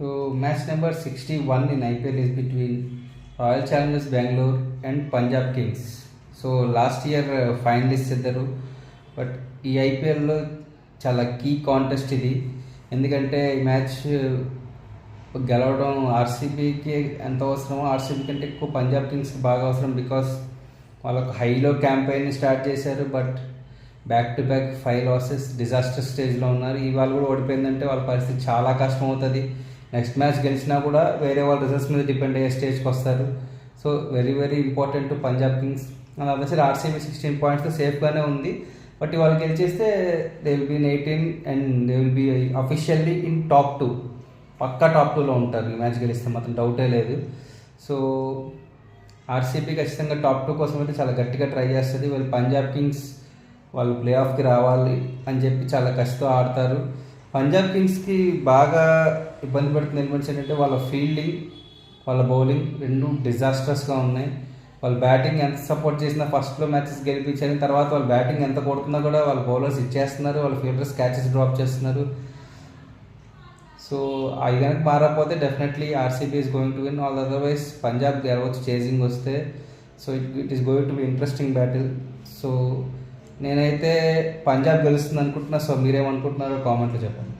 So match number 61 in IPL is between Royal Challengers Bangalore and Punjab Kings. So last year finalist ఇద్దరు, but ఈ ఐపీఎల్లో చాలా key contest ఇది. ఎందుకంటే ఈ మ్యాచ్ గెలవడం ఆర్సీబీకి ఎంత అవసరమో ఆర్సీబీ కంటే ఎక్కువ పంజాబ్ కింగ్స్కి బాగా అవసరం. బికాస్ వాళ్ళకు హైలో క్యాంపెయిన్ స్టార్ట్ చేశారు, but back to back 5 losses disaster స్టేజ్లో ఉన్నారు. ఇవాళ కూడా ఓడిపోయిందంటే వాళ్ళ పరిస్థితి చాలా కష్టం అవుతుంది. నెక్స్ట్ మ్యాచ్ గెలిచినా కూడా వేరే వాళ్ళ రిజల్ట్స్ మీద డిపెండ్ అయ్యే స్టేజ్కి వస్తారు. So very very important to Punjab kings. And అదే సరే ఆర్సీబీ 16 పాయింట్స్తో సేఫ్గానే ఉంది. బట్ వాళ్ళు గెలిచేస్తే they will be in 18 and they will be officially in top 2. పక్కా టాప్ 2లో ఉంటారు ఈ మ్యాచ్ గెలిస్తే మాత్రం, డౌటే లేదు. సో ఆర్సీబీ ఖచ్చితంగా టాప్ 2 కోసం అయితే చాలా గట్టిగా ట్రై చేస్తుంది. వాళ్ళు పంజాబ్ కింగ్స్ వాళ్ళు ప్లే ఆఫ్కి రావాలి అని చెప్పి చాలా కష్టంతో ఆడతారు. పంజాబ్ కింగ్స్కి బాగా ఇబ్బంది పడుతున్న ఎలిమెంట్స్ ఏంటంటే వాళ్ళ ఫీల్డింగ్, వాళ్ళ బౌలింగ్ రెండు డిజాస్టర్స్గా ఉన్నాయి. వాళ్ళు బ్యాటింగ్ ఎంత సపోర్ట్ చేసినా ఫస్ట్లో మ్యాచెస్ గెలిపించారు, తర్వాత వాళ్ళు బ్యాటింగ్ ఎంత కొడుతున్నా కూడా వాళ్ళ బౌలర్స్ ఇచ్చేస్తున్నారు, వాళ్ళ ఫీల్డర్స్ క్యాచెస్ డ్రాప్ చేస్తున్నారు. సో అవి కనుక మారకపోతే definitely RCB is going to win. All otherwise Punjab గెలవచ్చు చేజింగ్ వస్తే. So it is going to be interesting battle. So నేనైతే పంజాబ్ గెలుస్తుంది అనుకుంటున్నా. సో మీరేమనుకుంటున్నారో కామెంట్లో చెప్పండి.